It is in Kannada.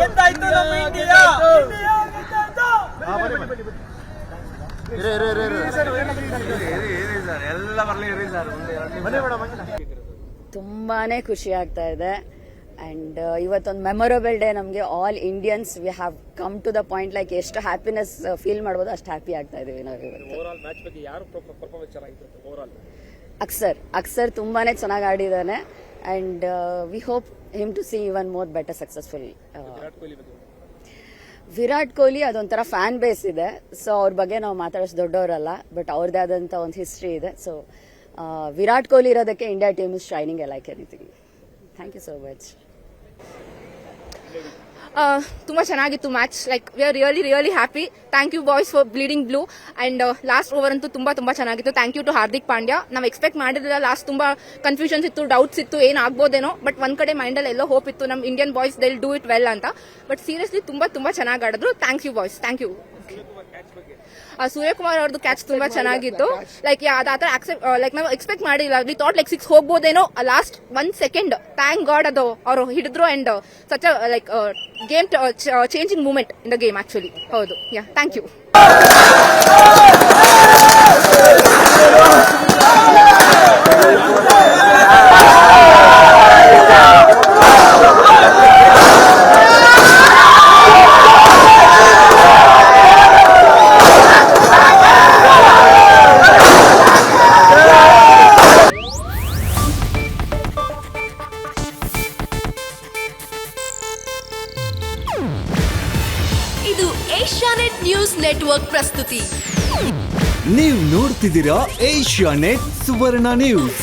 ಗೆದ್ದಾಯ್ತು ನಮ್ಮ ಇಂಡಿಯಾ. ತುಂಬಾನೇ ಖುಷಿ ಆಗ್ತಾ ಇದೆ ಅಂಡ್ ಇವತ್ತೊಂದು ಮೆಮೊರಬಲ್ ಡೇ ನಮಗೆ. All Indians we have come to the point like ಎಷ್ಟು ಹ್ಯಾಪಿನೆಸ್ ಫೀಲ್ ಮಾಡ್ಬೋದು ಅಷ್ಟು ಹ್ಯಾಪಿ ಆಗ್ತಾ ಇದೀವಿ ನಾವು ಇವತ್ತು. ಅಕ್ಸರ್ ತುಂಬಾನೇ ಚೆನ್ನಾಗಿ ಆಡಿದ್ದಾನೆ and we hope him to see even more better successful. Virat Kohli ಅದೊಂಥರ ಫ್ಯಾನ್ ಬೇಸ್ ಇದೆ, ಸೊ ಅವ್ರ ಬಗ್ಗೆ ನಾವು ಮಾತಾಡೋಷ್ಟು ದೊಡ್ಡವರಲ್ಲ, ಬಟ್ ಅವ್ರದ್ದೇ ಆದಂಥ ಒಂದು ಹಿಸ್ಟ್ರಿ ಇದೆ. ಸೊ ವಿರಾಟ್ ಕೊಹ್ಲಿ ಇರೋದಕ್ಕೆ India team is shining like anything. Thank you so much. ತುಂಬ ಚೆನ್ನಾಗಿತ್ತು match. Like we are really happy. Thank you boys for bleeding blue. And last over ಅಂತೂ ತುಂಬ ಚೆನ್ನಾಗಿತ್ತು. Thank you to Hardik Pandya. ನಾವು ಎಕ್ಸ್ಪೆಕ್ಟ್ ಮಾಡಿರಲಿಲ್ಲ. ಲಾಸ್ಟ್ ತುಂಬ ಕನ್ಫ್ಯೂಷನ್ಸ್ ಇತ್ತು, ಡೌಟ್ಸ್ ಇತ್ತು, ಏನಾಗ್ಬೋದೇನೋ. ಬಟ್ ಒಂದ್ ಕಡೆ ಮೈಂಡಲ್ಲಿ ಎಲ್ಲೋ ಹೋಪ್ ಇತ್ತು, ನಮ್ಮ Indian boys they will do it well ಅಂತ. ಬಟ್ ಸೀರಿಯಸ್ಲಿ ತುಂಬ ಚೆನ್ನಾಗಿ ಆಡಿದ್ರು. Thank you boys, thank you. Suryakumar ಅವ್ರದ್ದು ಕ್ಯಾಚ್ ತುಂಬಾ ಚೆನ್ನಾಗಿತ್ತು. ಲೈಕ್ ಆತರ ಲೈಕ್ ನಾವು ಎಕ್ಸ್ಪೆಕ್ಟ್ ಮಾಡಿಲ್ಲ. ವಿ ಥಾಟ್ ಲೈಕ್ 6 ಹೋಗ್ಬೋದೇನೋ. ಲಾಸ್ಟ್ 1 ಸೆಕೆಂಡ್ ಥ್ಯಾಂಕ್ ಗಾಡ್ ಅದು ಅವರು ಹಿಡಿದ್ರು and such like game changing moment in the game actually. ಹೌದು, ಯಾ, ಥ್ಯಾಂಕ್ ಯು. ಇದು ಏಷ್ಯಾನೆಟ್ ನ್ಯೂಸ್ ನೆಟ್ವರ್ಕ್ ಪ್ರಸ್ತುತಿ. ನೀವು ನೋಡ್ತಿದ್ದೀರಾ ಏಷ್ಯಾನೆಟ್ ಸುವರ್ಣ ನ್ಯೂಸ್.